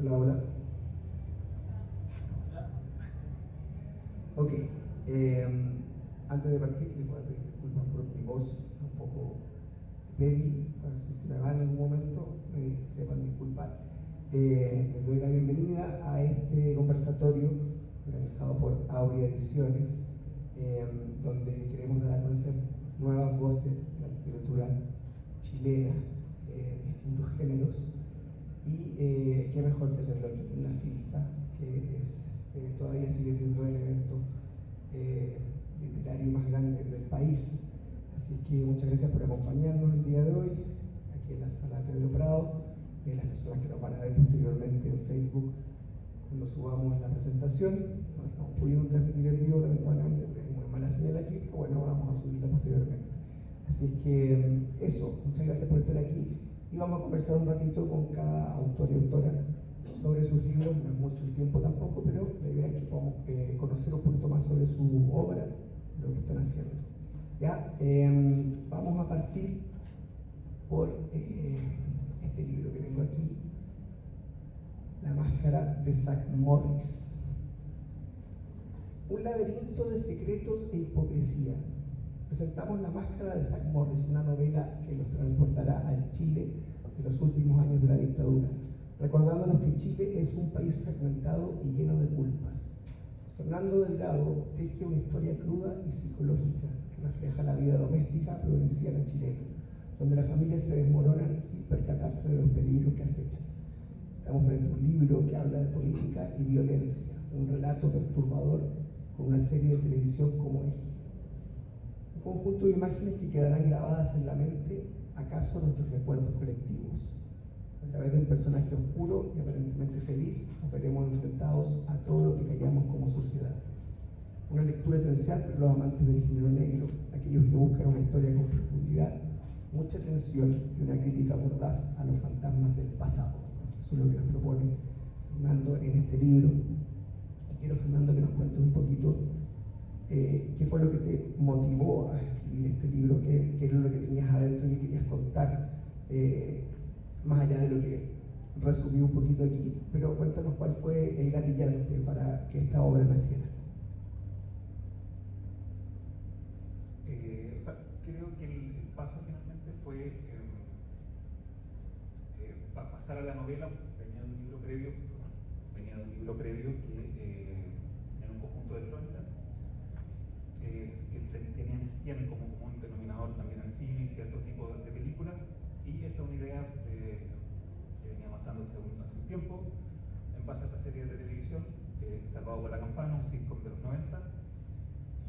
Hola, hola. Ok. Antes de partir, les voy a pedir disculpas por mi voz, un poco débil. Si se me va en algún momento, sepan disculpar. Les doy la bienvenida a este conversatorio organizado por Aurea Ediciones, donde queremos dar a conocer nuevas voces de la literatura chilena, distintos géneros. Y qué mejor que hacerlo aquí en la FILSA, que es, todavía sigue siendo el evento literario más grande del país. Así que muchas gracias por acompañarnos el día de hoy, aquí en la sala Pedro Prado, las personas que nos van a ver posteriormente en Facebook cuando subamos la presentación. No estamos pudiendo transmitir en vivo, lamentablemente, porque hay muy mala señal aquí, pero bueno, vamos a subirla posteriormente. Así es que eso, muchas gracias por estar aquí. Y vamos a conversar un ratito con cada autor y autora sobre sus libros, no es mucho el tiempo tampoco, pero la idea es que podamos conocer un poquito más sobre su obra, lo que están haciendo. ¿Ya? Vamos a partir por este libro que tengo aquí, La máscara de Zach Morris. Un laberinto de secretos e hipocresía. Presentamos La máscara de Zach Morris, una novela que los transportará al Chile de los últimos años de la dictadura, recordándonos que Chile es un país fragmentado y lleno de culpas. Fernando Delgado teje una historia cruda y psicológica que refleja la vida doméstica provinciana chilena, donde las familias se desmoronan sin percatarse de los peligros que acechan. Estamos frente a un libro que habla de política y violencia, un relato perturbador con una serie de televisión como eje. Un conjunto de imágenes que quedarán grabadas en la mente, acaso nuestros recuerdos colectivos. A través de un personaje oscuro y aparentemente feliz, nos veremos enfrentados a todo lo que callamos como sociedad. Una lectura esencial para los amantes del género negro, aquellos que buscan una historia con profundidad, mucha tensión y una crítica mordaz a los fantasmas del pasado. Eso es lo que nos propone Fernando en este libro. Y quiero, Fernando, que nos cuentes un poquito qué fue lo que te motivó a escribir este libro, qué es lo que tenías adentro y qué querías contar, más allá de lo que resumí un poquito aquí, pero cuéntanos cuál fue el gatillante para que esta obra naciera. Creo que el paso finalmente fue pasar a la novela. Venía de un libro previo que era un conjunto de crónicas que tienen como común denominador también el cine y cierto tipo de películas, y esta es una idea que venía avanzando hace un tiempo en base a esta serie de televisión que es Salvado por la Campana, un sitcom de los 90,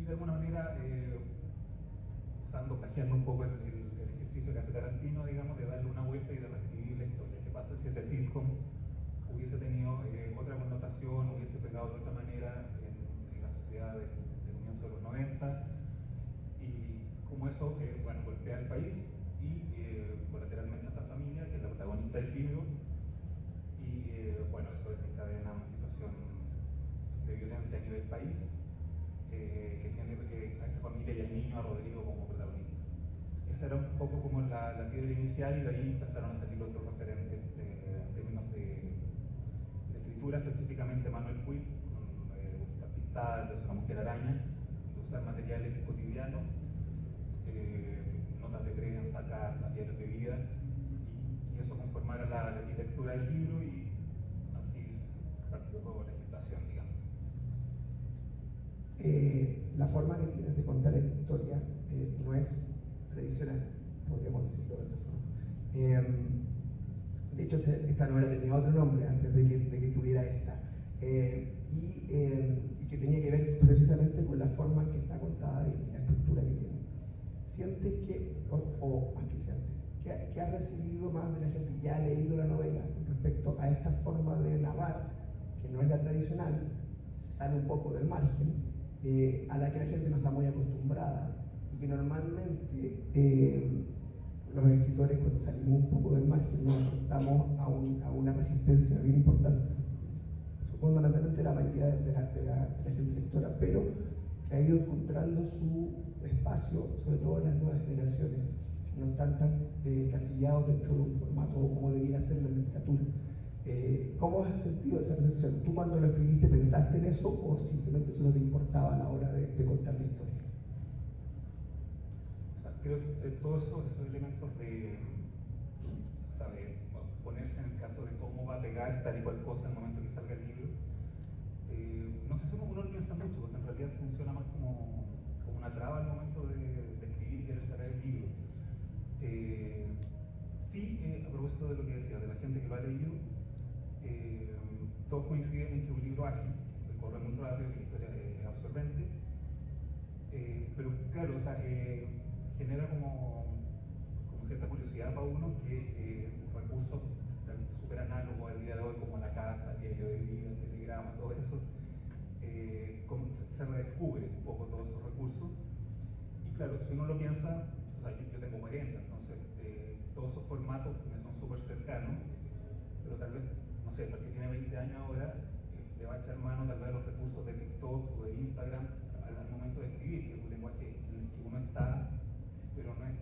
y de alguna manera plagiando un poco el ejercicio que hace Tarantino, digamos, de darle una vuelta y de reescribir la historia. ¿Qué pasa si ese sitcom hubiese tenido otra connotación, hubiese pegado de otra manera en la sociedad del comienzo de los 90? Y como eso, golpea al país y colateralmente a esta familia, que es la protagonista del libro, y eso desencadena una situación de violencia a nivel país, que tiene a esta familia y al niño, a Rodrigo, como protagonista. Esa era un poco como la piedra inicial, y de ahí empezaron a salir otros referentes en términos de escritura, específicamente Manuel Puig, con Buscar Pintar, de Una Mujer Araña, de usar materiales cotidianos, notas de prensa, cartas, diarios de vida, y eso conformara la arquitectura del libro, y así partió la gestación, digamos. La forma que tienes de contar esta historia no es tradicional, podríamos decirlo de esa forma. De hecho, esta novela tenía otro nombre antes de que tuviera esta, y que tenía que ver precisamente con la forma en que está contada y la estructura que tiene. ¿Sientes que, o más que sientes, que has recibido más de la gente que ya ha leído la novela respecto a esta forma de narrar, que no es la tradicional, sale un poco del margen, a la que la gente no está muy acostumbrada, y que normalmente los escritores, cuando salimos un poco del margen, nos enfrentamos a una resistencia bien importante? Fundamentalmente la mayoría de la gente lectora, pero que ha ido encontrando su espacio, sobre todo en las nuevas generaciones, que no están tan encasillados dentro de un formato como debería ser la literatura. ¿Cómo has sentido esa recepción? ¿Tú cuando lo escribiste pensaste en eso o simplemente eso no te importaba a la hora de contar la historia? O sea, creo que todos esos elementos de, o sea, de ponerse en el caso de cómo va a pegar tal y cual cosa en el momento que salga el libro, no sé si uno lo piensa mucho, porque en realidad funciona más como una traba al momento de escribir y querer sacar el libro. Sí, a propósito de lo que decía, de la gente que lo ha leído, todos coinciden en que es un libro ágil, que corre muy rápido, que la historia es absorbente, pero claro, o sea, genera como cierta curiosidad para uno que recursos súper análogos al día de hoy, como la carta, el diario de vida, el telegrama, todo eso, como se redescubre un poco todos esos recursos. Y claro, si uno lo piensa, o sea, yo tengo 40, entonces todos esos formatos me son súper cercanos, pero tal vez, no sé, el que tiene 20 años ahora le va a echar mano tal vez a los recursos de TikTok o de Instagram al momento de escribir, que es un lenguaje en el que uno está, pero no es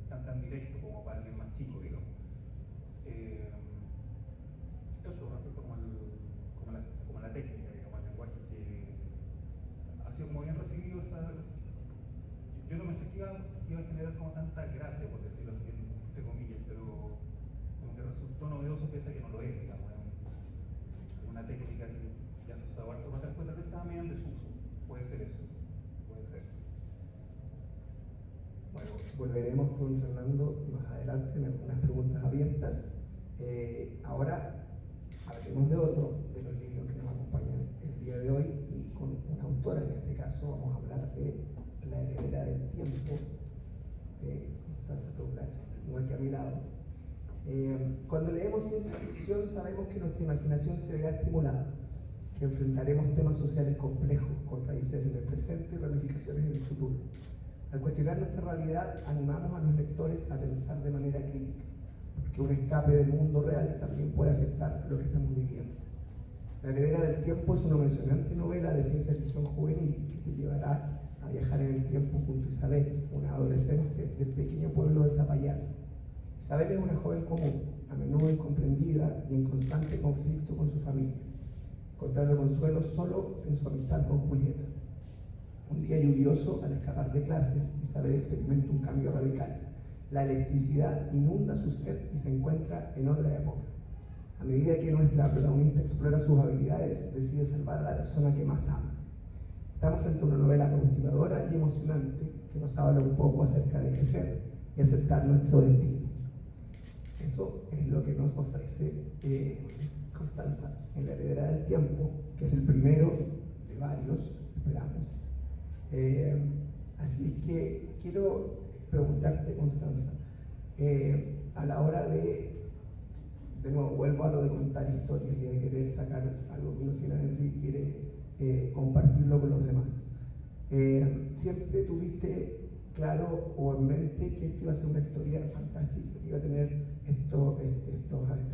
tan directo como para alguien más chico, digamos. Eso respecto como a la técnica, digamos, al lenguaje que ha sido como bien recibido. Yo no pensé que iba a generar como tanta gracia, por decirlo así, entre comillas, pero como que resultó novedoso pese a que no lo es, digamos. Es una técnica que ya se usaba harto para después, tal vez estaba medio en desuso. Puede ser eso, puede ser. Bueno, volveremos con Fernando más adelante en algunas preguntas abiertas. Ahora hablaremos de otro de los libros que nos acompañan el día de hoy y con una autora, en este caso vamos a hablar de La heredera del tiempo, de Constanza Tourach, que tengo aquí a mi lado. Cuando leemos ciencia ficción sabemos que nuestra imaginación se verá estimulada, que enfrentaremos temas sociales complejos con raíces en el presente y ramificaciones en el futuro. Al cuestionar nuestra realidad, animamos a los lectores a pensar de manera crítica, porque un escape del mundo real también puede afectar lo que estamos viviendo. La heredera del tiempo es una emocionante novela de ciencia ficción juvenil que te llevará a viajar en el tiempo junto a Isabel, una adolescente del pequeño pueblo de Zapallar. Isabel es una joven común, a menudo incomprendida y en constante conflicto con su familia, encontrando consuelo solo en su amistad con Julieta. Un día lluvioso, al escapar de clases, Isabel experimenta un cambio radical. La electricidad inunda su ser y se encuentra en otra época. A medida que nuestra protagonista explora sus habilidades, decide salvar a la persona que más ama. Estamos frente a una novela cautivadora y emocionante que nos habla un poco acerca de crecer y aceptar nuestro destino. Eso es lo que nos ofrece Constanza en La heredera del tiempo, que es el primero de varios, esperamos. Así que quiero preguntarte, Constanza, a la hora de nuevo, vuelvo a lo de contar historias y de querer sacar algo que uno tiene adentro y quiere compartirlo con los demás. ¿Siempre tuviste claro o en mente que esto iba a ser una historia fantástica, que iba a tener este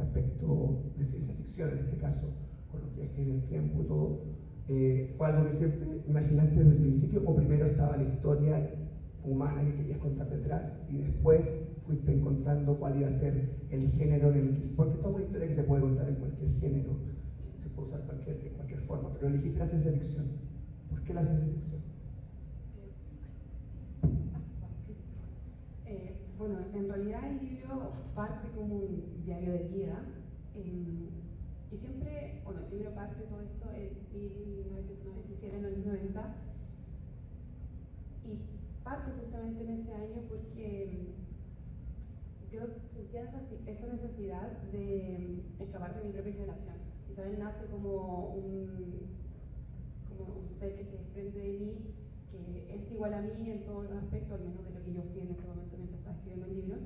aspecto de ciencia ficción, en este caso, con los viajes en el tiempo y todo? ¿Fue algo que siempre imaginaste desde el principio o primero estaba la historia humana que querías contar detrás y después fuiste encontrando cuál iba a ser el género en el que... Porque toda una historia que se puede contar en cualquier género, se puede usar de cualquier forma, pero elegiste la ciencia ficción. ¿Por qué la ciencia ficción? Bueno, en realidad el libro parte como un diario de vida y siempre, bueno, el libro parte todo esto en 1997, en los 90, y parte justamente en ese año porque yo sentía esa necesidad de escapar de mi propia generación. Isabel nace como un ser que se desprende de mí, que es igual a mí en todos los aspectos, al menos de lo que yo fui en ese momento mientras estaba escribiendo el libro.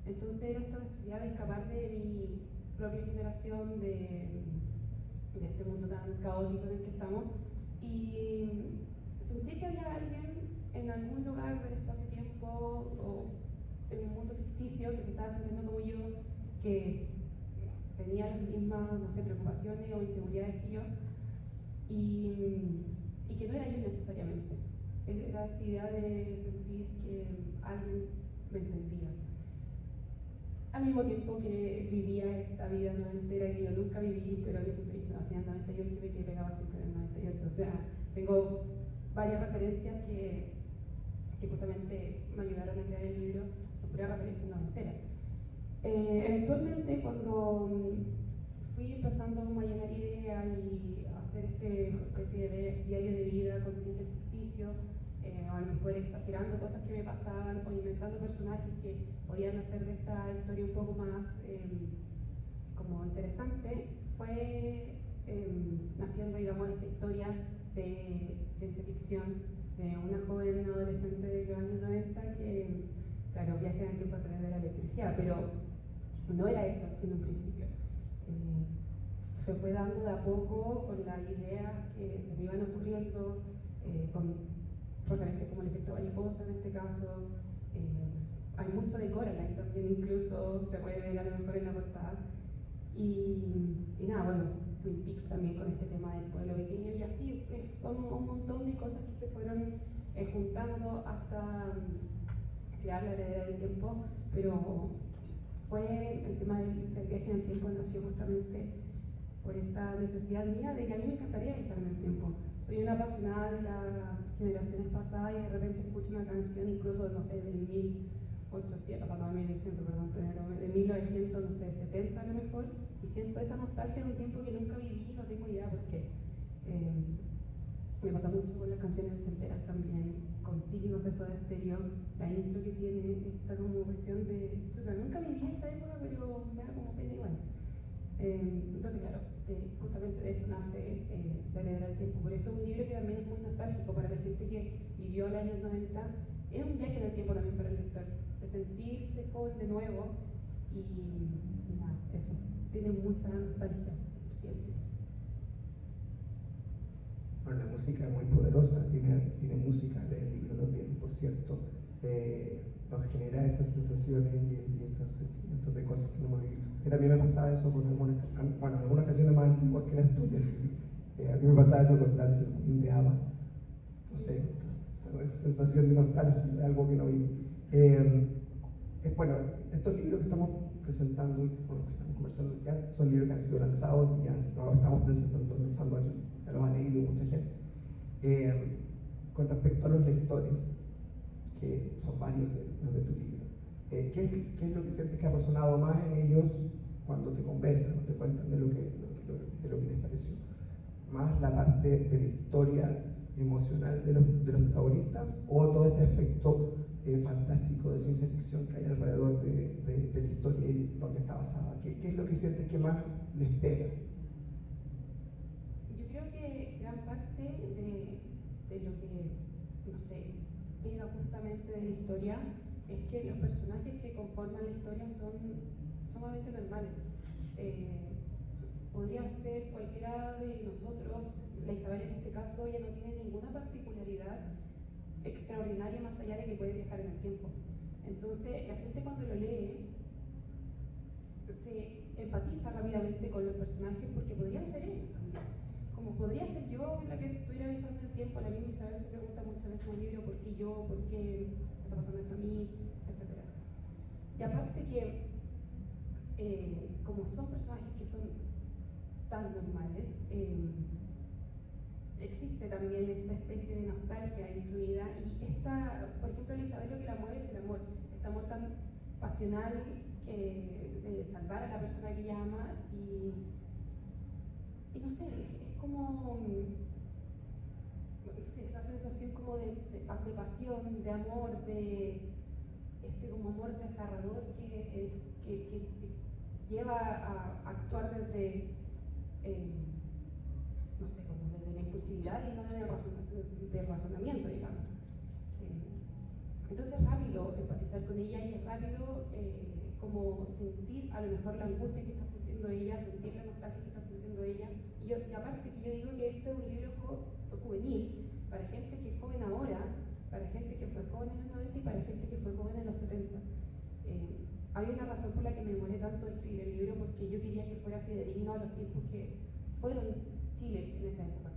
Entonces era esta necesidad de escapar de mi propia generación, de este mundo tan caótico en el que estamos, y sentí que había alguien en algún lugar del espacio-tiempo o en un mundo ficticio que se estaba sintiendo como yo, que tenía las mismas, no sé, preocupaciones o inseguridades que yo, y que no era yo necesariamente. Era esa idea de sentir que alguien me entendía. al mismo tiempo que vivía esta vida noventera que yo nunca viví, pero que siempre he dicho, nací en el 98 y que pegaba siempre en el 98. O sea, tengo varias referencias que justamente me ayudaron a crear el libro, son puras referencias noventeras. Eventualmente, cuando fui empezando a llenar ideas y a hacer especie de diario de vida con tintes ficticios, a lo mejor exagerando cosas que me pasaban o inventando personajes que podían hacer de esta historia un poco más como interesante, fue naciendo, digamos, esta historia de ciencia ficción de una joven adolescente de los años 90 que, claro, viaja en el tiempo a través de la electricidad, pero no era eso en un principio. Se fue dando de a poco con las ideas que se me iban ocurriendo, con referencias como el efecto mariposa en este caso. Hay mucho de Coraline también, incluso se puede ver a lo mejor en la portada. Y nada, bueno, Twin Peaks también con este tema del pueblo pequeño, y así son un montón de cosas que se fueron juntando hasta crear la heredera del tiempo, pero fue el tema del viaje en el tiempo nació justamente por esta necesidad mía de que a mí me encantaría viajar en el tiempo. Soy una apasionada de las generaciones pasadas y de repente escucho una canción incluso, no sé, del 1800, o sea, no de 1800, perdón, pero de 1900, no sé, 70 a lo mejor, y siento esa nostalgia de un tiempo que nunca viví, no tengo idea por qué. Me pasa mucho con las canciones ochenteras también, con signos de Soda Stereo, la intro que tiene esta como cuestión de, chuta, nunca viví esta época, pero me da como pena igual. Entonces, claro, justamente de eso nace La heredera del tiempo. Por eso es un libro que también es muy nostálgico para la gente que vivió el año 90. Es un viaje en el tiempo también para el lector, de sentirse joven de nuevo y nada, eso. Tiene mucha nostalgia, siempre. Bueno, la música es muy poderosa, tiene música del libro también, por cierto. Nos genera esas sensaciones y esos sentimientos de cosas que no hemos vivido. Y también me pasaba eso con algunas canciones más antiguas que las tuyas. A mí me pasaba eso con Dancing Queen de ABBA. No sé, esa sensación de nostalgia, de algo que no viví. Bueno, estos libros que estamos presentando y con los que estamos conversando ya son libros que han sido lanzados y ya no los estamos lanzando aquí, ya los ha leído mucha gente. Con respecto a los lectores, que son varios los de tu libro, ¿qué es lo que sientes que ha resonado más en ellos cuando te conversan, cuando te cuentan de lo que les pareció? ¿Más la parte de la historia emocional de los protagonistas o todo este aspecto fantástico de ciencia ficción que hay alrededor de la historia y donde está basada? ¿Qué es lo que sientes que más les pega? Yo creo que gran parte de lo que, no sé, pega justamente de la historia es que los personajes que conforman la historia son sumamente normales. Podría ser cualquiera de nosotros. La Isabel en este caso ella no tiene ninguna particularidad extraordinaria más allá de que puede viajar en el tiempo. Entonces la gente cuando lo lee se empatiza rápidamente con los personajes porque podrían ser ellos también. Como podría ser yo la que estuviera viajando en el tiempo. La misma Isabel se pregunta muchas veces en el libro ¿por qué yo? ¿Por qué está pasando esto a mí? Etcétera. Y aparte que como son personajes que son tan normales, existe también esta especie de nostalgia incluida y esta, por ejemplo, a Isabel lo que la mueve es el amor, este amor tan pasional de salvar a la persona que ella ama y no sé, es como no sé, esa sensación como de pasión, de amor, de como amor desgarrador que lleva a actuar desde no sé, como desde la impulsividad y no desde el razonamiento, digamos. Entonces es rápido empatizar con ella y es rápido como sentir a lo mejor la angustia que está sintiendo ella, sentir la nostalgia que está sintiendo ella. Y aparte que yo digo que este es un libro juvenil para gente que es joven ahora, para gente que fue joven en los 90 y para gente que fue joven en los 70. Hay una razón por la que me demoré tanto de escribir el libro, porque yo quería que fuera fidedigno a los tiempos que fueron Chile en esa época.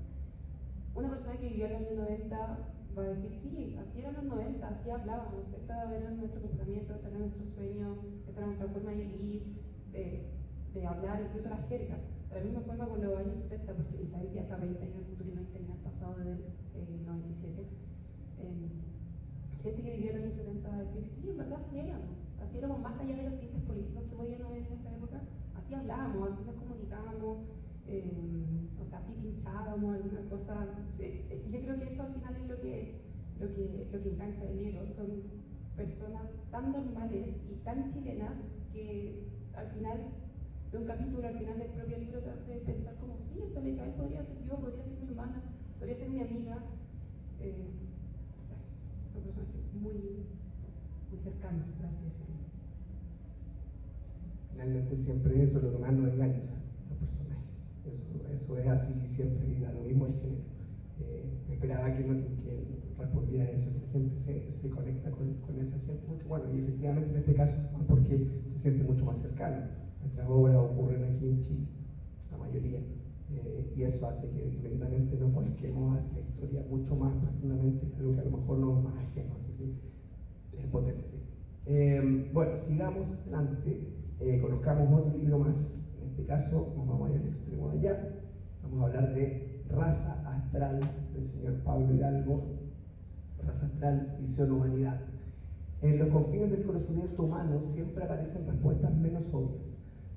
Una persona que vivió en los años 90 va a decir, sí, así eran los 90, así hablábamos, este era nuestro comportamiento, este era nuestro sueño, esta era nuestra forma de vivir, de hablar, incluso la jerga. De la misma forma con los años 70, porque Isabel viaja 20 años al futuro y 20 años al pasado desde el 97. Gente que vivió en los años 70 va a decir, sí, en verdad así éramos más allá de los tintes políticos que podían haber en esa época, así hablábamos, así nos comunicábamos, o sea, así pinchábamos alguna cosa. Y yo creo que eso al final es lo que engancha el libro, son personas tan normales y tan chilenas que al final de un capítulo, al final del propio libro te hace pensar como, sí, entonces Isabel podría ser yo, podría ser mi hermana, podría ser mi amiga. Son personajes muy cercanos, por así decirlo. Finalmente siempre eso es lo que más nos engancha, los personajes. Eso es así siempre y da lo mismo el género. Esperaba que respondiera eso, que la gente se conecta con esa gente, porque bueno, y efectivamente en este caso porque se siente mucho más cercano. Nuestras obras ocurren aquí en Chile, la mayoría, y eso hace que inmediatamente nos volquemos hacia la historia mucho más profundamente, algo que a lo mejor no es más ajeno, así que es potente. Bueno, sigamos adelante, conozcamos otro libro más. En este caso nos vamos a ir al extremo de allá, vamos a hablar de Raza Astral del señor Pablo Hidalgo. Raza Astral, visión humanidad. En los confines del conocimiento humano siempre aparecen respuestas menos obvias.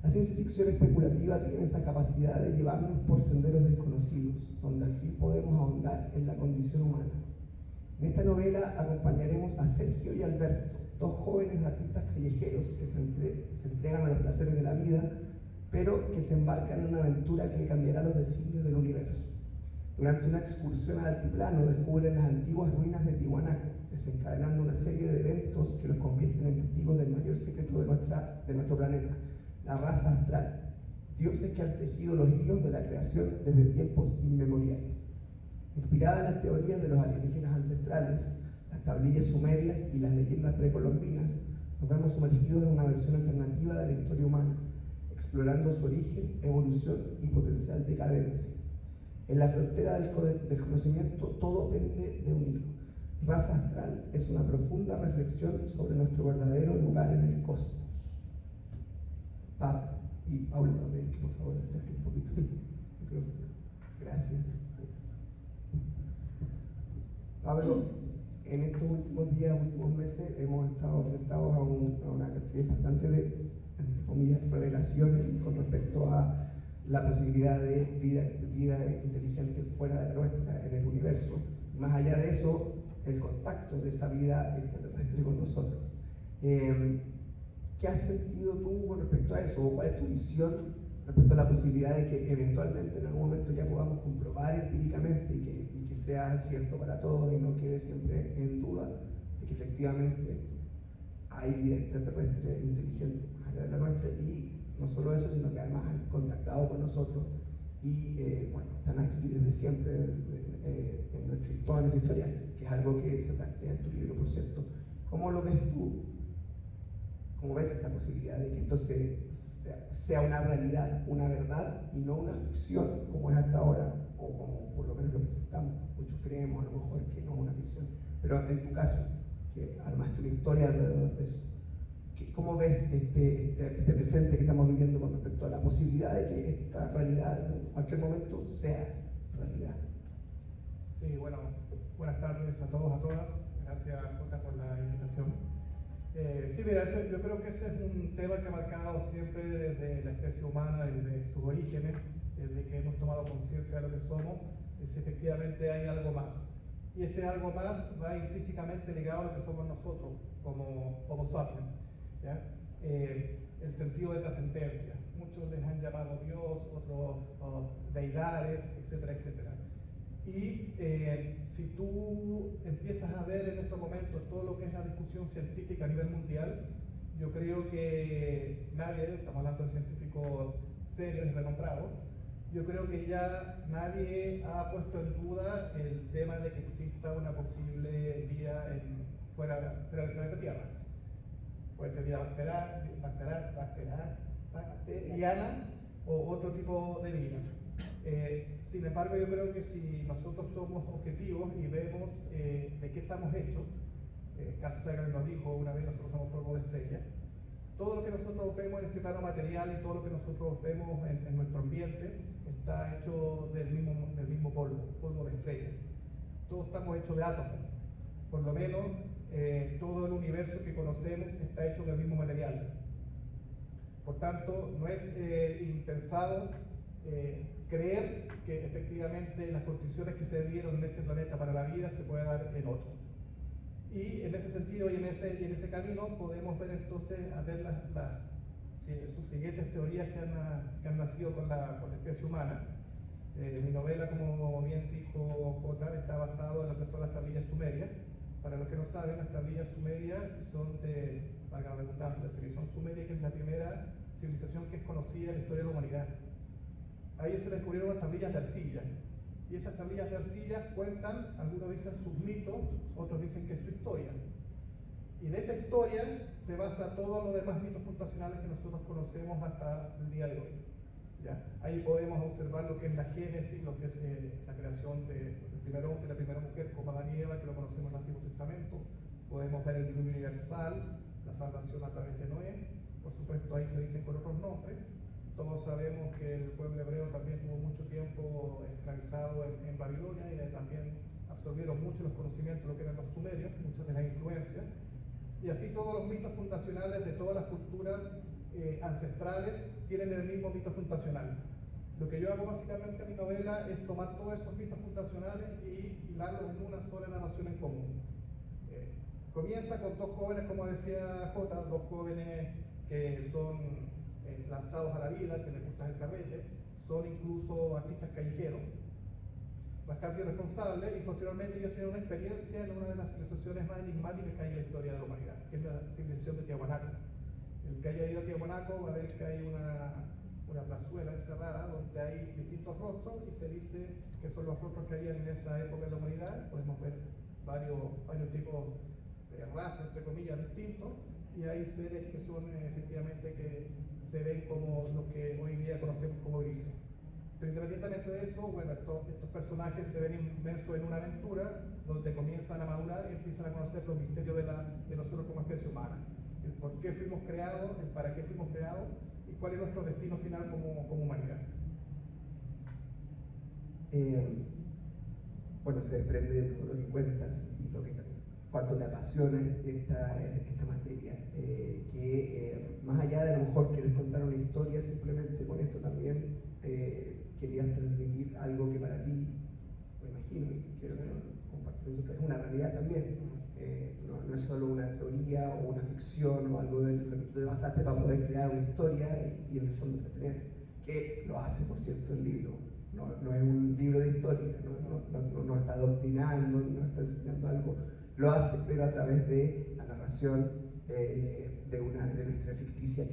La ciencia ficción especulativa tiene esa capacidad de llevarnos por senderos desconocidos, donde al fin podemos ahondar en la condición humana. En esta novela acompañaremos a Sergio y Alberto, dos jóvenes artistas callejeros que se entregan a los placeres de la vida, pero que se embarcan en una aventura que cambiará los designios del universo. Durante una excursión al altiplano descubren las antiguas ruinas de Tiwanaku, desencadenando una serie de eventos que los convierten en testigos del mayor secreto de nuestro planeta, la raza astral, dioses que han tejido los hilos de la creación desde tiempos inmemoriales. Inspirada en las teorías de los alienígenas ancestrales, las tablillas sumerias y las leyendas precolombinas, nos vemos sumergidos en una versión alternativa de la historia humana, explorando su origen, evolución y potencial decadencia. En la frontera del conocimiento todo pende de un hilo. Raza Astral es una profunda reflexión sobre nuestro verdadero lugar en el cosmos. Pablo y Paula, que por favor acerque un poquito el micrófono. Gracias. Pablo, en estos últimos días, últimos meses, hemos estado enfrentados a una cantidad importante de, entre comillas, revelaciones con respecto a la posibilidad de vida inteligente fuera de la nuestra, en el universo. Y más allá de eso, el contacto de esa vida extraterrestre con nosotros. ¿Qué has sentido tú con respecto a eso? ¿O cuál es tu visión respecto a la posibilidad de que eventualmente en algún momento ya podamos comprobar empíricamente y que sea cierto para todos y no quede siempre en duda de que efectivamente hay vida extraterrestre inteligente más allá de la nuestra? Y no solo eso, sino que además han contactado con nosotros y bueno, están aquí desde siempre en toda nuestra historia, que es algo que se plantea en tu libro, por cierto. ¿Cómo lo ves tú? ¿Cómo ves esta posibilidad de que esto sea una realidad, una verdad y no una ficción como es hasta ahora, o como por lo menos lo presentamos? Muchos creemos a lo mejor que no es una ficción, pero en tu caso, que armaste una historia alrededor de eso, ¿cómo ves este presente que estamos viviendo con respecto a la posibilidad de que esta realidad en cualquier momento sea realidad? Sí, bueno, buenas tardes a todos, a todas. Gracias, Jota, por la invitación. Sí, mira, yo creo que ese es un tema que ha marcado siempre desde la especie humana, desde sus orígenes, desde que hemos tomado conciencia de lo que somos, si efectivamente hay algo más. Y ese algo más va intrínsecamente ligado a lo que somos nosotros, como Homo sapiens, ¿ya? El sentido de trascendencia. Muchos les han llamado Dios, otros deidades, etcétera, etcétera. Y si tú empiezas a ver en estos momentos todo lo que es la discusión científica a nivel mundial, yo creo que nadie, estamos hablando de científicos serios y renombrados, yo creo que ya nadie ha puesto en duda el tema de que exista una posible vida fuera del planeta Tierra. Puede ser vida bacteriana o otro tipo de vida. Sin embargo, yo creo que si nosotros somos objetivos y vemos de qué estamos hechos, Carl Sagan nos dijo una vez, nosotros somos polvo de estrella, todo lo que nosotros vemos en este plano material y todo lo que nosotros vemos en nuestro ambiente está hecho del mismo polvo de estrella. Todos estamos hechos de átomos, por lo menos todo el universo que conocemos está hecho del mismo material. Por tanto, no es impensado creer que efectivamente las condiciones que se dieron en este planeta para la vida se puede dar en otro. Y en ese sentido y en ese camino podemos ver entonces a ver sus siguientes teorías que han nacido con la especie humana. Mi novela, como bien dijo J, está basado en lo que son las tablillas sumerias. Para los que no saben, las tablillas sumerias son valga la redundancia, la civilización sumeria, que es la primera civilización que es conocida en la historia de la humanidad. Ahí se descubrieron las tablillas de arcilla. Y esas tablillas de arcilla cuentan, algunos dicen sus mitos, otros dicen que es su historia. Y de esa historia se basa todo lo demás mitos fundacionales que nosotros conocemos hasta el día de hoy. ¿Ya? Ahí podemos observar lo que es la génesis, lo que es la creación del primer hombre, la primera mujer, como Adán y Eva, que lo conocemos en el Antiguo Testamento. Podemos ver el diluvio universal, la salvación a través de Noé. Por supuesto, ahí se dicen con otros nombres. Todos sabemos que el pueblo hebreo también tuvo mucho tiempo esclavizado en Babilonia y también absorbieron mucho los conocimientos de lo que eran los sumerios, muchas de las influencias. Y así todos los mitos fundacionales de todas las culturas ancestrales tienen el mismo mito fundacional. Lo que yo hago básicamente en mi novela es tomar todos esos mitos fundacionales y hilarlos en una sola narración en común. Comienza con dos jóvenes, como decía J, dos jóvenes que son lanzados a la vida, que les gusta el carrete, son incluso artistas callejeros, bastante irresponsables, y posteriormente ellos tienen una experiencia en una de las civilizaciones más enigmáticas que hay en la historia de la humanidad, que es la civilización de Tiahuanaco. El que haya ido a Tiahuanaco va a ver que hay una plazuela enterrada donde hay distintos rostros y se dice que son los rostros que habían en esa época de la humanidad. Podemos ver varios tipos de razas, entre comillas, distintos, y hay seres que son efectivamente que se ven como los que hoy día conocemos como grises. Pero independientemente de eso, bueno, estos personajes se ven inmersos en una aventura donde comienzan a madurar y empiezan a conocer los misterios de nosotros como especie humana. El por qué fuimos creados, el para qué fuimos creados y cuál es nuestro destino final como humanidad. Bueno, se desprende de todo lo que cuentas y cuánto te apasiona esta materia, que más allá de a lo mejor querer contar una historia, simplemente con esto también querías transmitir algo que para ti, me imagino, y quiero que lo compartimos, es una realidad también. No es solo una teoría o una ficción o algo de lo que tú te basaste para poder crear una historia y en el fondo entretener, que lo hace, por cierto, el libro. No es un libro de historia, no está adoctrinando, no está enseñando algo, lo hace, pero a través de la narración de una historia ficticia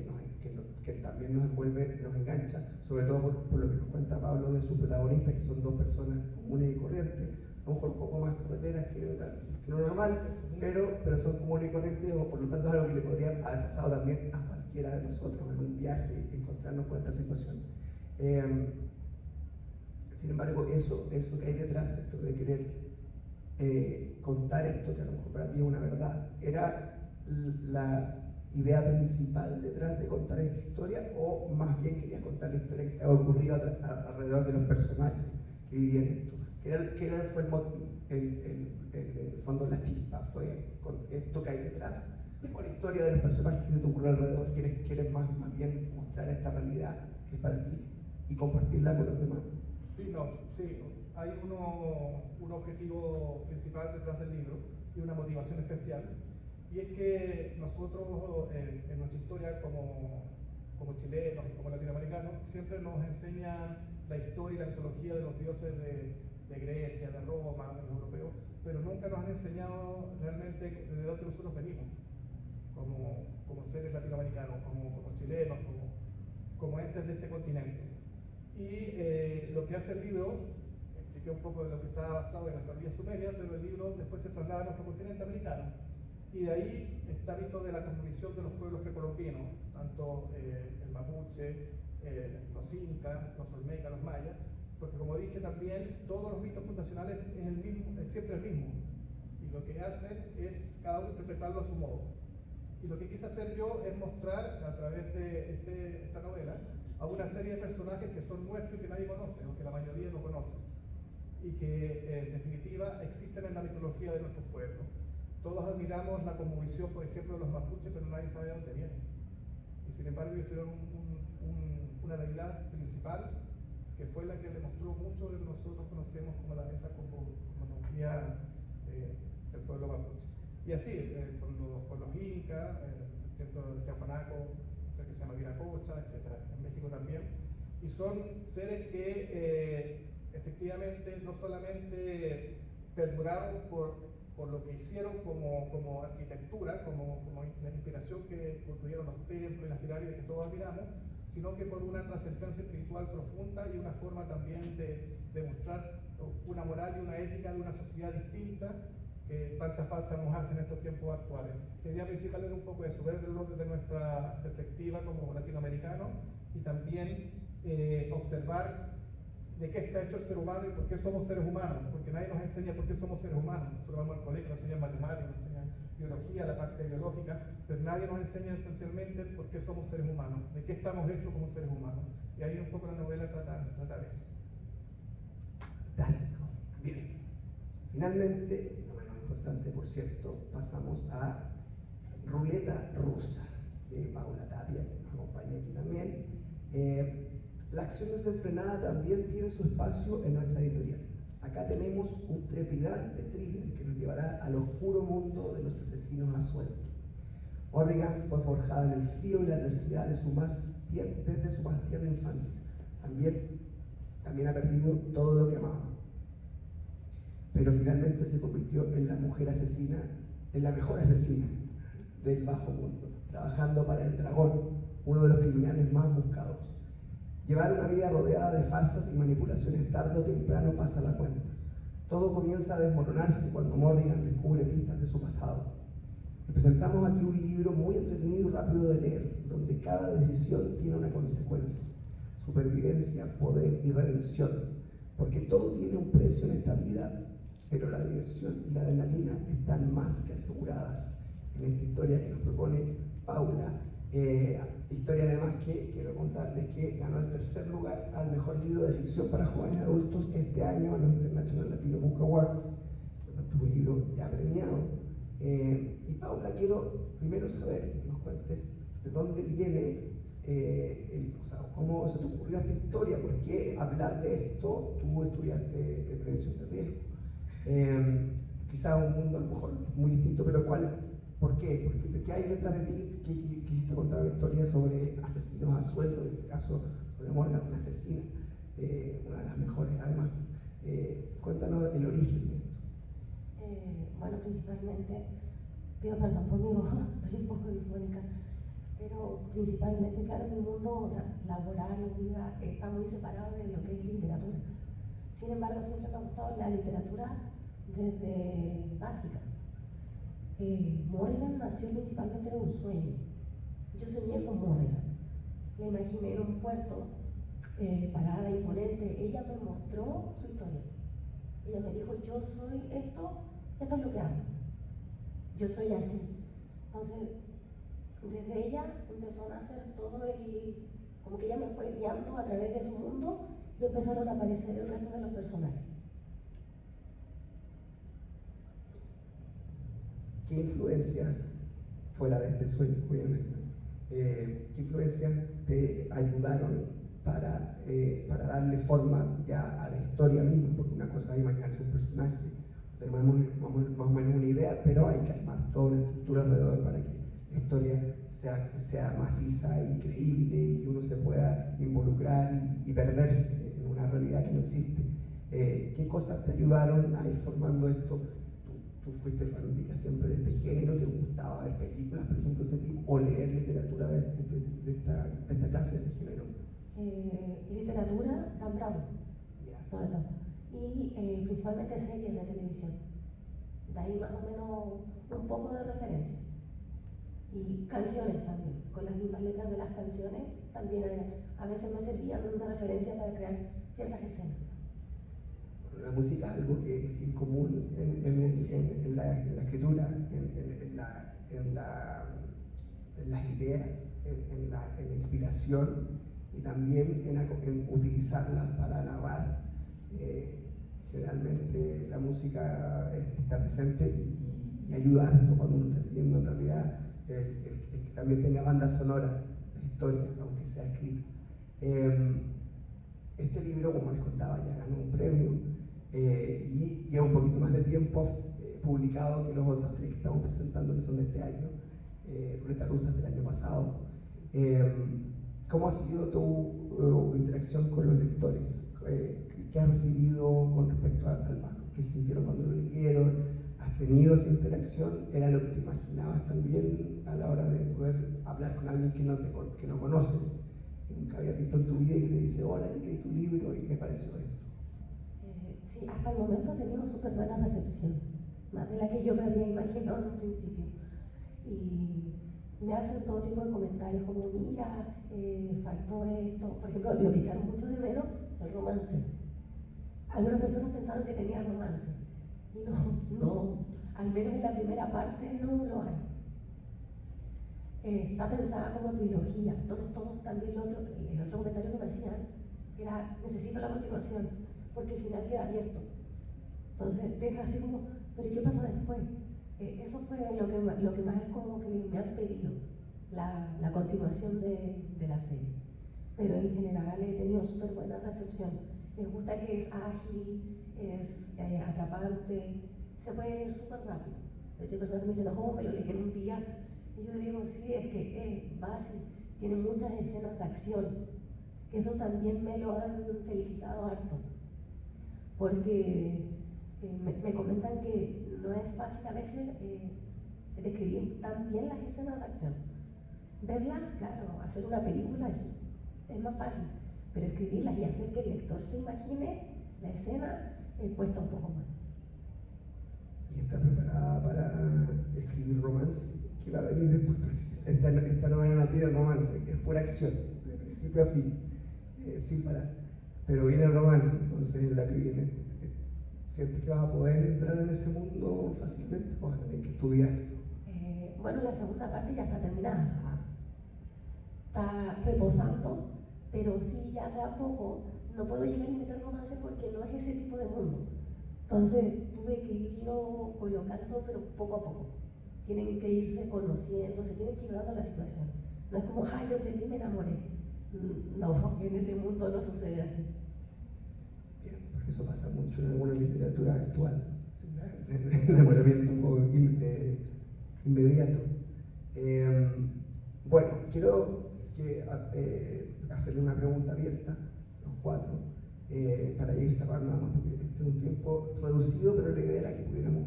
que también nos envuelve, nos engancha, sobre todo por lo que nos cuenta Pablo de su protagonista, que son dos personas comunes y corrientes, a lo mejor un poco más carreteras que lo normal, pero son comunes y corrientes, o por lo tanto es algo que le podría haber pasado también a cualquiera de nosotros en un viaje, encontrarnos con esta situación. Sin embargo, eso que hay detrás, esto de querer contar esto que a lo mejor para ti es una verdad, ¿era la idea principal detrás de contar esta historia, o más bien querías contar la historia que se había ocurrido alrededor de los personajes que vivían esto? ¿Qué fue el motivo? El fondo, la chispa fue con esto que hay detrás, o la historia de los personajes que se te ocurrió alrededor. ¿Quieres más bien mostrar esta realidad que es para ti y compartirla con los demás? Sí, hay un objetivo principal detrás del libro y una motivación especial, y es que nosotros en nuestra historia como chilenos y como latinoamericanos siempre nos enseñan la historia y la mitología de los dioses de Grecia, de Roma, de los europeos, pero nunca nos han enseñado realmente de dónde nosotros venimos como seres latinoamericanos, como chilenos, como entes de este continente. Y lo que hace el libro, expliqué un poco de lo que está basado en las tablillas sumerias, pero el libro después se traslada a nuestro continente americano. Y de ahí está visto de la cosmovisión de los pueblos precolombinos, tanto el mapuche, los incas, los olmecas, los mayas, porque como dije también, todos los mitos fundacionales es siempre el mismo, y lo que hacen es cada uno interpretarlo a su modo. Y lo que quise hacer yo es mostrar a través de esta novela a una serie de personajes que son nuestros y que nadie conoce, o que la mayoría no conoce, y que en definitiva existen en la mitología de nuestros pueblos. Todos admiramos la cosmovisión, por ejemplo, de los mapuches, pero nadie sabe de dónde vienen. Y sin embargo, ellos tuvieron una deidad principal, que fue la que demostró mucho de lo que nosotros conocemos como esa cosmología del pueblo mapuche. Y así, con los incas, el templo de Tiahuanaco, que se llama Viracocha, etc. En México también. Y son seres que efectivamente no solamente perduraron por lo que hicieron como arquitectura, como la inspiración que construyeron los templos y las pirámides que todos admiramos, sino que por una trascendencia espiritual profunda y una forma también de mostrar una moral y una ética de una sociedad distinta que tanta falta nos hace en estos tiempos actuales. La idea principal era un poco eso, verlo desde nuestra perspectiva como latinoamericanos y también observar de qué está hecho el ser humano y por qué somos seres humanos, porque nadie nos enseña por qué somos seres humanos. Nosotros vamos al colegio, nos enseñan matemáticas, nos enseñan biología, la parte biológica, pero nadie nos enseña esencialmente por qué somos seres humanos, de qué estamos hechos como seres humanos. Y ahí un poco la novela trata de eso. Fantástico. Bien. Finalmente, y no menos importante, por cierto, pasamos a Ruleta Rusa de Paula Tapia, que nos acompaña aquí también. La acción desenfrenada también tiene su espacio en nuestra editorial. Acá tenemos un trepidante thriller que nos llevará al oscuro mundo de los asesinos a sueldo. Morrigan fue forjada en el frío y la adversidad desde su más tierna infancia. También ha perdido todo lo que amaba. Pero finalmente se convirtió en la mujer asesina, en la mejor asesina del bajo mundo, trabajando para el Dragón, uno de los criminales más buscados. Llevar una vida rodeada de farsas y manipulaciones tarde o temprano pasa la cuenta. Todo comienza a desmoronarse cuando Morrigan descubre pistas de su pasado. Le presentamos aquí un libro muy entretenido y rápido de leer, donde cada decisión tiene una consecuencia: supervivencia, poder y redención. Porque todo tiene un precio en esta vida, pero la diversión y la adrenalina están más que aseguradas en esta historia que nos propone Paula. Historia además que quiero contarles que ganó el tercer lugar al mejor libro de ficción para jóvenes adultos este año en los International Latino Book Awards. Es un libro ya premiado. Y Paula, quiero primero saber que nos cuentes de dónde viene, cómo se te ocurrió esta historia, por qué hablar de esto. Tú estudiaste prevención de riesgo. Quizá un mundo a lo mejor muy distinto, pero ¿por qué? ¿Qué hay detrás de ti? Quisiste contar una historia sobre asesinos a sueldo, en este caso sobre Morgan, una asesina, una de las mejores además. Cuéntanos el origen de esto. Bueno, principalmente, pido perdón por mi voz, estoy un poco difónica, pero principalmente, claro, mi mundo laboral, mi vida, está muy separado de lo que es literatura. Sin embargo, siempre me ha gustado la literatura desde básica. Morrigan nació principalmente de un sueño. Yo soñé con Morrigan. La imaginé en un puerto, parada, imponente. Ella me mostró su historia. Ella me dijo: yo soy esto es lo que hago. Yo soy así. Entonces, desde ella empezó a nacer todo como que ella me fue guiando a través de su mundo y empezaron a aparecer el resto de los personajes. ¿Qué influencias, fuera de este sueño, obviamente, qué influencias te ayudaron para darle forma ya a la historia misma? Porque una cosa es imaginarse un personaje, tenemos más o menos una idea, pero hay que armar toda una estructura alrededor para que la historia sea maciza y creíble y que uno se pueda involucrar y perderse en una realidad que no existe. ¿Qué cosas te ayudaron a ir formando esto? ¿Tú fuiste fanática siempre de este género? ¿Te gustaba ver películas, por ejemplo, de este tipo? ¿O leer literatura de esta clase, de este género? Literatura, Dan Brown, Yeah. sobre todo. Y principalmente series de televisión. De ahí más o menos un poco de referencia. Y canciones también, con las mismas letras de las canciones, también a veces me servían de referencia para crear ciertas escenas. La música es algo que es incomún en la escritura, en las ideas, en la inspiración y también en utilizarlas para narrar. Generalmente la música está presente y ayuda harto cuando uno está escribiendo. En realidad, el que también tenga banda sonora, la historia, aunque sea escrita. Este libro, como les contaba, ya ganó un premio y lleva un poquito más de tiempo publicado que los otros tres que estamos presentando, que son de este año. Ruleta Rusa del año pasado. ¿Cómo ha sido tu interacción con los lectores? ¿Qué has recibido con respecto al Vasco? ¿Qué sintieron cuando lo leyeron? ¿Has tenido esa interacción? ¿Era lo que te imaginabas también a la hora de poder hablar con alguien que no conoces, que nunca habías visto en tu vida y que te dice, hola, yo leí tu libro y me pareció esto? Sí, hasta el momento he tenido súper buena recepción, más de la que yo me había imaginado en un principio. Y me hacen todo tipo de comentarios como, mira, faltó esto. Por ejemplo, lo que echaron mucho de menos fue el romance. Algunas personas pensaron que tenía romance y no, al menos en la primera parte no lo hay. Está pensada como trilogía, entonces todos también el otro comentario que me hacían era, necesito la continuación, porque el final queda abierto. Entonces deja así como, pero ¿y qué pasa después? Eso fue lo que más es como que me han pedido, la continuación de la serie. Pero en general he tenido súper buena recepción. Les gusta que es ágil, es atrapante, se puede leer súper rápido. De hecho, hay personas que me dicen, me lo leí en un día. Y yo digo, sí, es que es básico, tiene muchas escenas de acción, que eso también me lo han felicitado harto. Porque me comentan que no es fácil a veces describir tan bien las escenas de acción. Verlas, claro, hacer una película es más fácil, pero escribirlas y hacer que el lector se imagine la escena cuesta un poco más. ¿Y estás preparada para escribir romance? ¿Qué va a venir después? Esta novela no tiene romance, es pura acción, de principio a fin, sin parar. Pero viene el romance, entonces la que viene. ¿Sientes que vas a poder entrar en ese mundo fácilmente? Vas a tener que estudiar. Bueno, la segunda parte ya está terminada. Está reposando, pero sí, ya de a poco no puedo llegar a meter romance porque no es ese tipo de mundo. Entonces tuve que irlo colocando, pero poco a poco. Tienen que irse conociendo, se tienen que ir dando la situación. No es como, yo te vi y me enamoré. No, en ese mundo no sucede así. Bien, porque eso pasa mucho en alguna literatura actual. El enamoramiento inmediato. Bueno, quiero hacerle una pregunta abierta a los cuatro para ir cerrando nada más, porque este es un tiempo reducido, pero la idea era que pudiéramos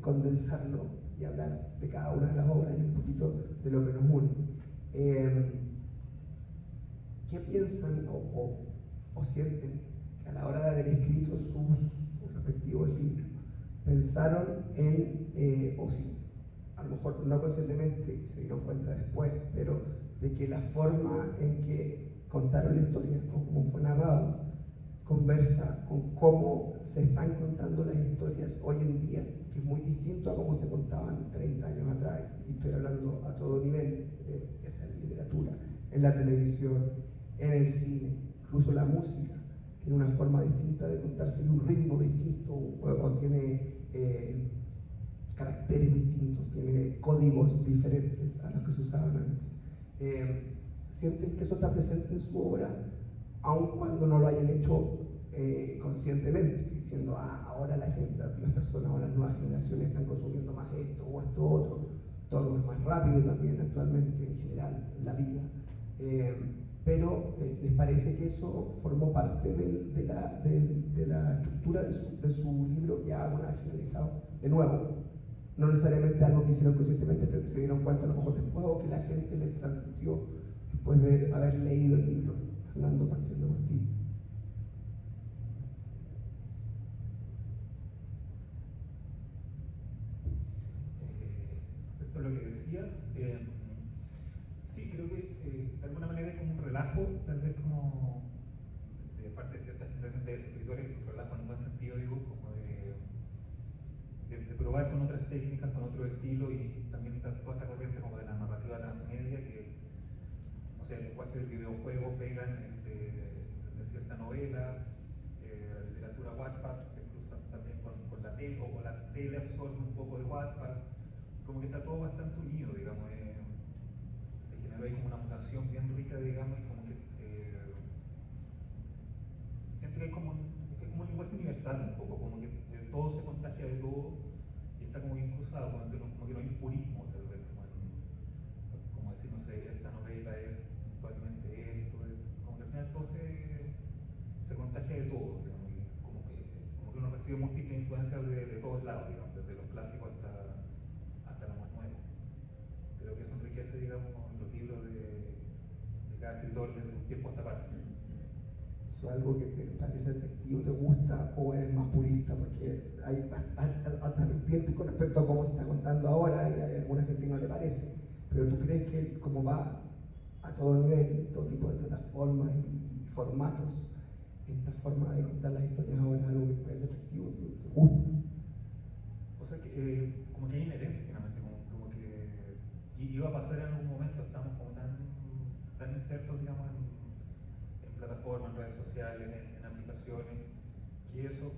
condensarlo y hablar de cada una de las obras y un poquito de lo que nos une. ¿Qué piensan o sienten que a la hora de haber escrito sus respectivos libros pensaron en, o si a lo mejor no conscientemente se dieron cuenta después, pero de que la forma en que contaron la historia o cómo fue narrado conversa con cómo se están contando las historias hoy en día, que es muy distinto a cómo se contaban 30 años atrás, y estoy hablando a todo nivel, ya sea en la literatura, en la televisión, en el cine, incluso la música tiene una forma distinta de contarse, un ritmo distinto, o tiene caracteres distintos, tiene códigos diferentes a los que se usaban antes. Sienten que eso está presente en su obra, aun cuando no lo hayan hecho conscientemente, diciendo, ahora la gente, las personas o las nuevas generaciones están consumiendo más esto o esto otro, todo es más rápido también actualmente en general en la vida. Pero les parece que eso formó parte de la estructura de su libro ya una vez finalizado. De nuevo, no necesariamente algo que hicieron conscientemente, pero que se dieron cuenta a lo mejor después, o que la gente les transmitió después de haber leído el libro. Fernando, partiendo por ti. Respecto a lo que decías, sí, creo que de alguna manera es como un relajo, tal vez como de parte de cierta generación de escritores, ¿verdad? Con un buen sentido, digo, como de probar con otras técnicas, con otro estilo, y también está toda esta corriente como de la narrativa transmedia, que, o sea, el lenguaje del videojuego pegan de cierta novela, la literatura Wattpad se cruza también con la tele, o la tele absorbe un poco de Wattpad, como que está todo bastante unido, digamos, se generó ahí como una mutación bien rica, digamos, y como que siento que hay como un lenguaje universal un poco, como que todo se contagia de todo y está como bien cruzado, como que no hay un purismo, tal vez, como decir, no sé, esta novela es puntualmente esto, como que al final todo se contagia de todo, digamos, y como que uno recibe múltiples influencias de todos lados, digamos, desde los clásicos hasta lo más nuevo. Creo que eso enriquece, digamos, los libros de cada escritor desde un tiempo a esta parte. ¿Eso es algo que te parece atractivo, te gusta, o eres más purista? Porque hay altas vertientes con respecto a cómo se está contando ahora, y hay alguna gente que no le parece, pero ¿tú crees que como va a todo nivel, todo tipo de plataformas y formatos, esta forma de contar las historias ahora es algo que te parece atractivo, te gusta? O sea, que como que es inherente finalmente, como que iba a pasar en algún momento, estamos como tan insertos, digamos, en plataformas, en redes sociales, en aplicaciones, que eso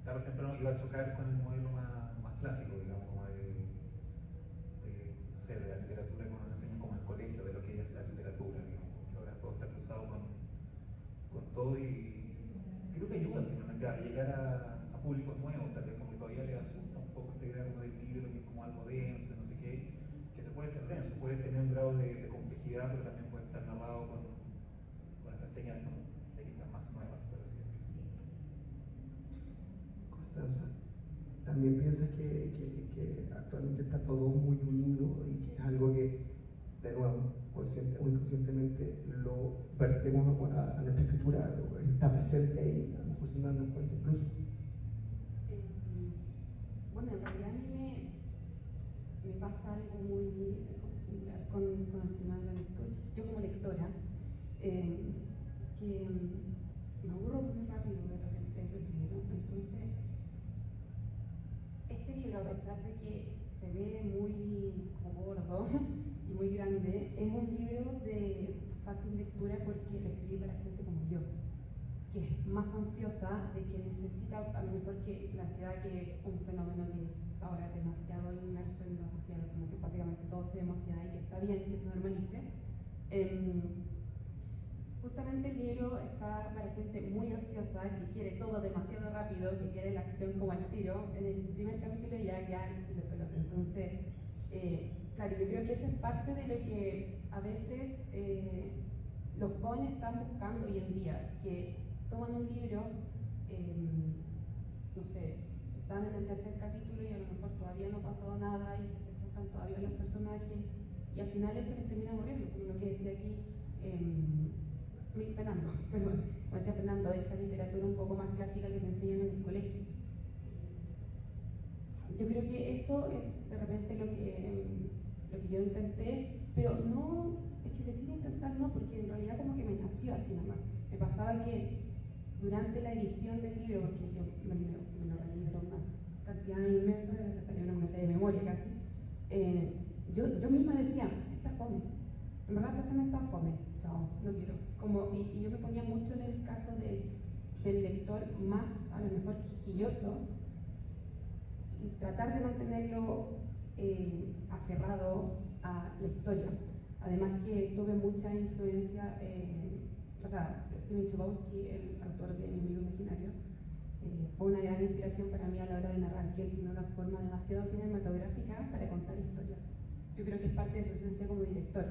tarde o temprano iba a chocar con el modelo más clásico, digamos, como no sé, de la literatura que nos enseñan como en el colegio, de lo que es la literatura, digamos, que ahora todo está cruzado con todo, y creo que ayuda finalmente a llegar a públicos nuevos, tal vez como que todavía le asusta un poco esta idea como del libro, que es como algo denso, no sé qué, que se puede ser denso, puede tener un grado de complejidad, pero también puede estar narrado con estas técnicas más nuevas, por así decirlo. Constanza, ¿también piensas que actualmente está todo muy unido y que es algo que, de nuevo, consciente o inconscientemente lo vertemos a nuestra escritura, está presente ahí, a lo mejor sin darnos cuenta incluso? Bueno, en realidad a mí me pasa algo muy similar con el tema de la lectura. Yo como lectora, que me aburro muy rápido de repente de los libros. Entonces, este libro, a pesar de que se ve muy como gordo y muy grande, es un libro de fácil lectura porque lo escribí para gente como yo, que es más ansiosa, de que necesita, a lo mejor que la ansiedad, que es un fenómeno que está ahora demasiado inmerso en la sociedad, como que básicamente todos tenemos ansiedad y que está bien que se normalice. Justamente el libro está para gente muy ansiosa, que quiere todo demasiado rápido, que quiere la acción como al tiro. En el primer capítulo ya quedan de pelota. Entonces, claro, yo creo que eso es parte de lo que a veces los jóvenes están buscando hoy en día, que toman un libro, no sé, están en el tercer capítulo y a lo mejor todavía no ha pasado nada y se presentan todavía los personajes, y al final eso les termina aburriendo, como lo que decía aquí Fernando, perdón, como decía Fernando, de esa literatura un poco más clásica que te enseñan en el colegio. Yo creo que eso es de repente lo que yo intenté, pero no, es que decir intentar no, porque en realidad como que me nació así nomás. Me pasaba que durante la edición del libro, porque yo me lo releí de una cantidad inmensa, de veces libro no me sé de memoria casi, yo misma decía, está fome, en verdad esta escena está fome, chao, no quiero. Y yo me ponía mucho en el caso del lector más a lo mejor quisquilloso, y tratar de mantenerlo aferrado a la historia. Además que tuve mucha influencia, Stephen Chbosky, el autor de Mi amigo imaginario, fue una gran inspiración para mí a la hora de narrar, que él tiene una forma demasiado cinematográfica para contar historias. Yo creo que es parte de su esencia como director,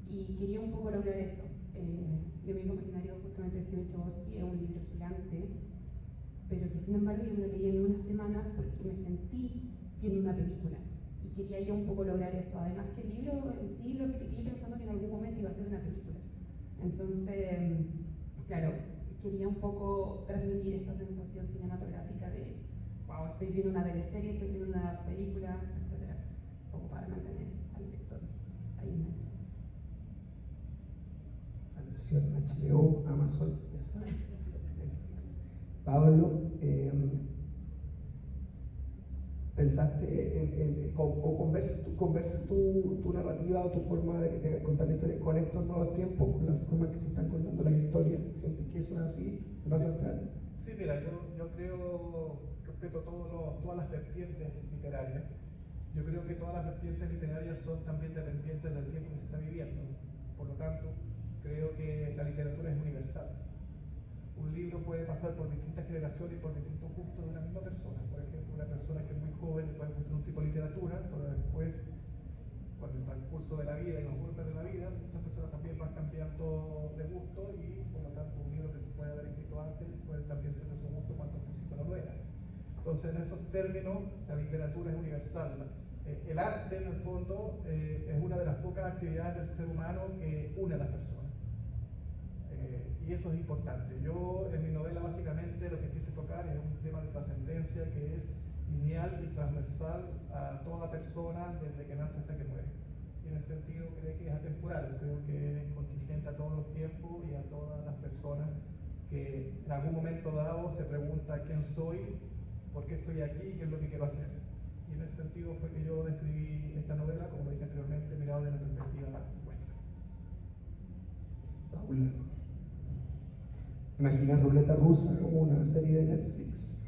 y quería un poco lograr eso. Mi amigo imaginario, justamente de Stephen Chbosky, es un libro gigante, pero que sin embargo yo me lo leí en una semana porque me sentí viendo una película, y quería yo un poco lograr eso. Además que el libro en sí lo escribí pensando que en algún momento iba a ser una película. Entonces, claro, quería un poco transmitir esta sensación cinematográfica de wow, estoy viendo una teleserie, estoy viendo una película, etc. Como para mantener al lector ahí enganchado. televisión, HBO, Amazon, ya sabes, Netflix. Pablo, pensaste o conversas tu narrativa o tu forma de contar la historia con estos nuevos tiempos, con la forma que se están contando las historias? ¿Sientes que eso es así? ¿Va a central? Sí, mira, yo creo, respeto todas las vertientes literarias. Yo creo que todas las vertientes literarias son también dependientes del tiempo que se está viviendo. Por lo tanto, creo que la literatura es universal. Un libro puede pasar por distintas generaciones y por distintos gustos de una misma persona. Por ejemplo, una persona que es muy joven le puede gustar un tipo de literatura, pero después, con el transcurso de la vida y los golpes de la vida, muchas personas también van cambiando de gusto y, por lo tanto, un libro que se puede haber escrito antes puede también ser de su gusto cuando al principio no lo era. Entonces, en esos términos, la literatura es universal. El arte, en el fondo, es una de las pocas actividades del ser humano que une a las personas. Y eso es importante. Yo, en mi novela, básicamente, lo que quise tocar es un tema de trascendencia que es lineal y transversal a toda persona desde que nace hasta que muere. Y en ese sentido, creo que es atemporal, creo que es contingente a todos los tiempos y a todas las personas que en algún momento dado se pregunta quién soy, por qué estoy aquí y qué es lo que quiero hacer. Y en ese sentido fue que yo escribí esta novela, como lo dije anteriormente, mirado desde la perspectiva nuestra. Paula, ¿imaginas Ruleta Rusa como una serie de Netflix?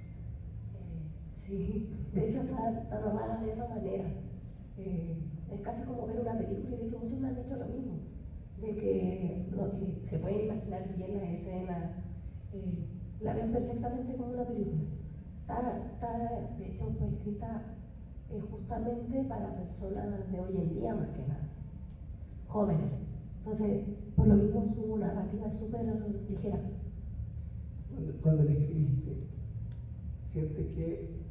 Sí, de hecho está narrada de esa manera. Es casi como ver una película y de hecho muchos me han dicho lo mismo, de que se pueden imaginar bien las escenas, la ven perfectamente como una película. De hecho fue escrita justamente para personas de hoy en día más que nada, jóvenes. Entonces, por lo mismo su narrativa es súper ligera. Cuando la escribiste, ¿sientes que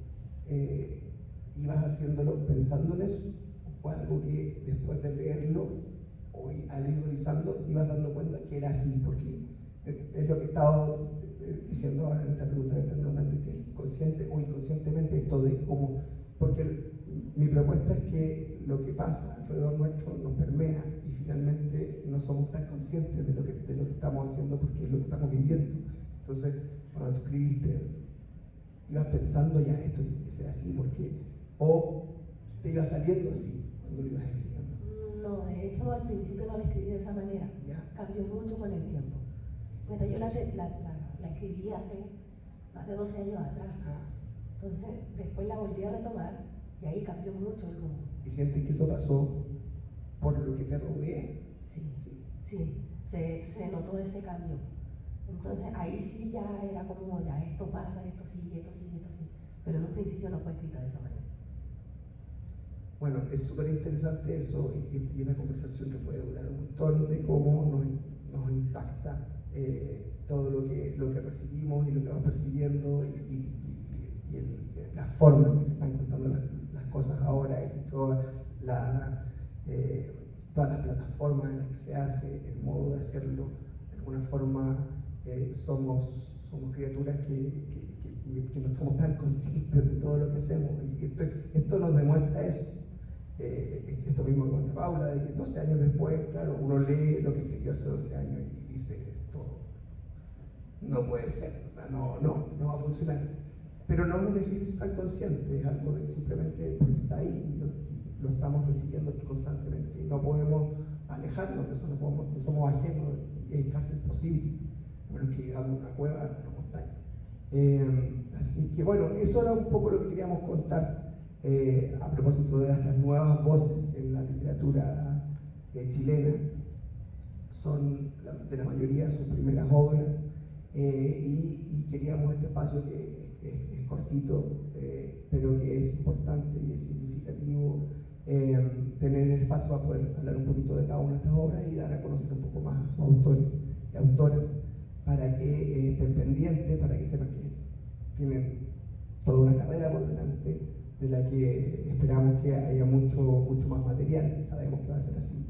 ibas haciéndolo pensando en eso? ¿O fue algo que después de leerlo o al ir revisando te ibas dando cuenta que era así? Porque es lo que he estado diciendo ahora en esta pregunta anteriormente, que consciente o inconscientemente esto de cómo, porque mi propuesta es que lo que pasa alrededor nuestro nos permea y finalmente no somos tan conscientes de lo que estamos haciendo porque es lo que estamos viviendo. Entonces, cuando tú escribiste, ibas pensando ya esto tiene que ser así, porque o te iba saliendo así cuando lo ibas escribiendo. No, de hecho al principio no la escribí de esa manera, Ya. cambió mucho con el tiempo. Bueno, yo la escribí hace más de 12 años atrás, entonces después la volví a retomar y ahí cambió mucho el rumbo. ¿Y sientes que eso pasó por lo que te rodea? Sí, se notó ese cambio. Entonces ahí sí ya era como, ya esto pasa, esto sí, esto sí, esto sí. Pero en un principio no fue escrita de esa manera. Bueno, es súper interesante eso y esta conversación que puede durar un montón de cómo nos impacta todo lo que recibimos y lo que vamos percibiendo y la forma en que se están contando las cosas ahora y todas las plataformas en las que se hace, el modo de hacerlo. De alguna forma somos criaturas que no somos tan conscientes de todo lo que hacemos y esto nos demuestra eso. Esto mismo que cuenta Paula, de que 12 años después, claro, uno lee lo que escribió hace 12 años y dice, esto no puede ser, o sea, no va a funcionar. Pero no necesitamos ser tan conscientes, es algo de simplemente porque está ahí y lo estamos recibiendo constantemente y no podemos alejarnos de eso, no somos ajenos, es casi imposible, a menos que vivamos en una cueva, en una montaña. Así que bueno, eso era un poco lo que queríamos contar. A propósito de estas nuevas voces en la literatura chilena, son de la mayoría sus primeras obras y queríamos este espacio que es cortito pero que es importante y es significativo, tener el espacio para poder hablar un poquito de cada una de estas obras y dar a conocer un poco más a sus autores y autoras para que estén pendientes, para que sepan que tienen toda una carrera por delante de la que esperamos que haya mucho más material y sabemos que va a ser así.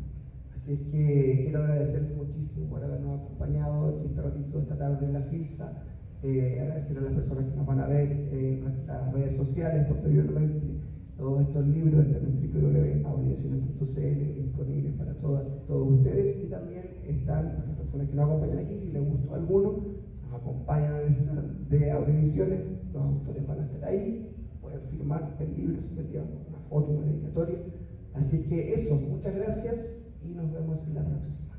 Así es que quiero agradecerles muchísimo por habernos acompañado aquí este ratito esta tarde en la FILSA, agradecer a las personas que nos van a ver en nuestras redes sociales posteriormente, Todos estos libros están en www.audiaciones.cl, disponibles para todas y todos ustedes, y también están para las personas que nos acompañan aquí. Si les gustó alguno, nos acompañan al stand de Audiciones, los autores van a estar ahí, pueden firmar el libro si les llevan una foto, una dedicatoria. Así que eso, muchas gracias y nos vemos en la próxima.